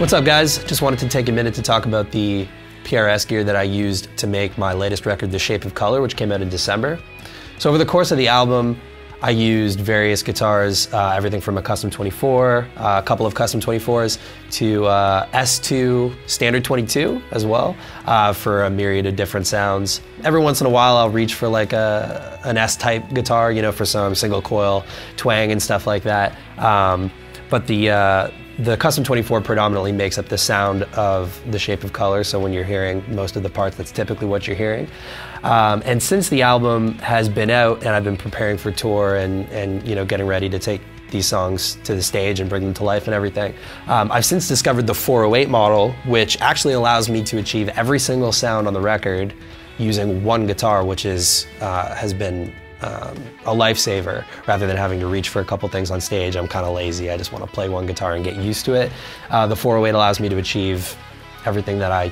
What's up, guys? Just wanted to take a minute to talk about the PRS gear that I used to make my latest record, The Shape of Color, which came out in December. So over the course of the album, I used various guitars, everything from a custom 24, a couple of custom 24s, to S2 standard 22 as well, for a myriad of different sounds. Every once in a while I'll reach for like an S-type guitar, you know, for some single coil twang and stuff like that. But the custom 24 predominantly makes up the sound of The Shape of Color, so when you're hearing most of the parts, that's typically what you're hearing. And since the album has been out and I've been preparing for tour and you know, getting ready to take these songs to the stage and bring them to life and everything, I've since discovered the 408 model, which actually allows me to achieve every single sound on the record using one guitar, which is has been a lifesaver. Rather than having to reach for a couple things on stage, I'm kind of lazy. I just want to play one guitar and get used to it. The 408 allows me to achieve everything that I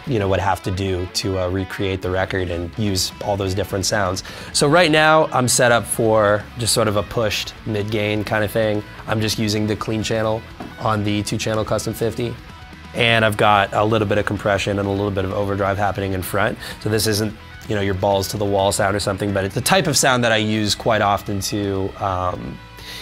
would have to do to recreate the record and use all those different sounds. So right now I'm set up for just sort of a pushed mid-gain kind of thing. I'm just using the clean channel on the 2-channel custom 50. And I've got a little bit of compression and a little bit of overdrive happening in front. So this isn't, you know, your balls to the wall sound or something, but it's the type of sound that I use quite often to,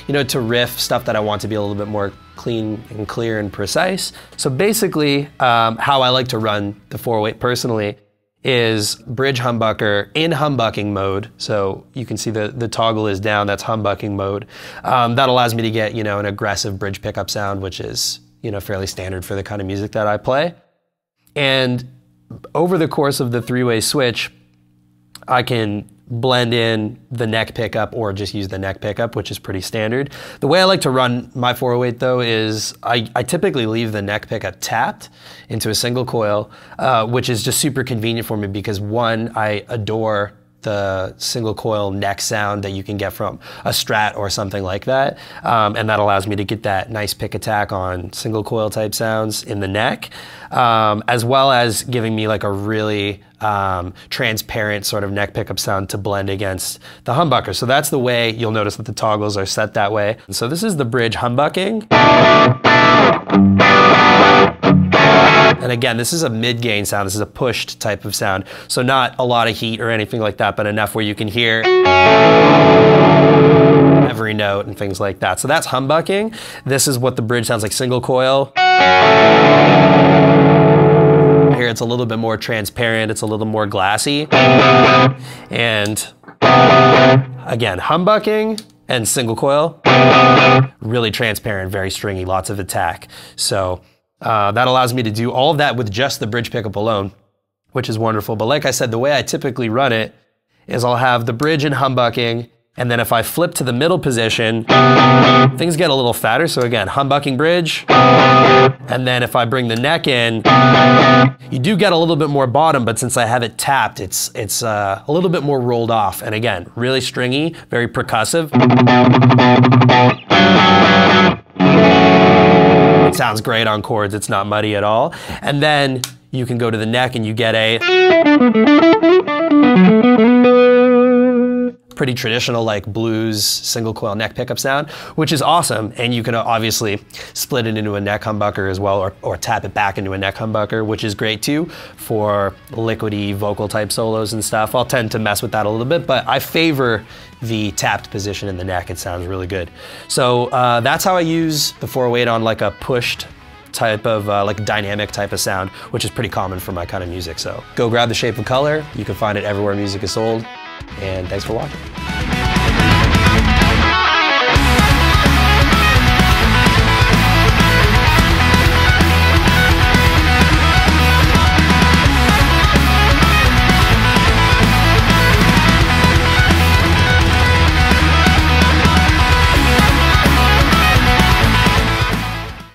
to riff stuff that I want to be a little bit more clean and clear and precise. So basically, how I like to run the 408 personally is bridge humbucker in humbucking mode. So you can see the toggle is down, that's humbucking mode. That allows me to get, an aggressive bridge pickup sound, which is, fairly standard for the kind of music that I play. And over the course of the 3-way switch, I can blend in the neck pickup or just use the neck pickup, which is pretty standard. The way I like to run my 408 though is I typically leave the neck pickup tapped into a single coil, which is just super convenient for me because one, I adore the single coil neck sound that you can get from a Strat or something like that. And that allows me to get that nice pick attack on single coil type sounds in the neck, as well as giving me like a really transparent sort of neck pickup sound to blend against the humbucker. So that's the way you'll notice that the toggles are set that way. So this is the bridge humbucking. And again, this is a mid-gain sound. This is a pushed type of sound. So not a lot of heat or anything like that, but enough where you can hear every note and things like that. So that's humbucking. This is what the bridge sounds like, single coil. Here it's a little bit more transparent. It's a little more glassy. And again, humbucking and single coil, really transparent, very stringy, lots of attack. So that allows me to do all of that with just the bridge pickup alone, which is wonderful. But like I said, the way I typically run it is I'll have the bridge and humbucking, and then if I flip to the middle position, things get a little fatter. So again, humbucking bridge, and then if I bring the neck in, you do get a little bit more bottom, but since I have it tapped, it's a little bit more rolled off. And again, really stringy, very percussive. It sounds great on chords, it's not muddy at all. And then you can go to the neck and you get a pretty traditional like blues single coil neck pickup sound, which is awesome. And you can obviously split it into a neck humbucker as well, or tap it back into a neck humbucker, which is great too for liquidy vocal type solos and stuff. I'll tend to mess with that a little bit, but I favor the tapped position in the neck. It sounds really good. So that's how I use the 408 on like a pushed type of like dynamic type of sound, which is pretty common for my kind of music. So go grab The Shape of Color. You can find it everywhere music is sold. And thanks for watching.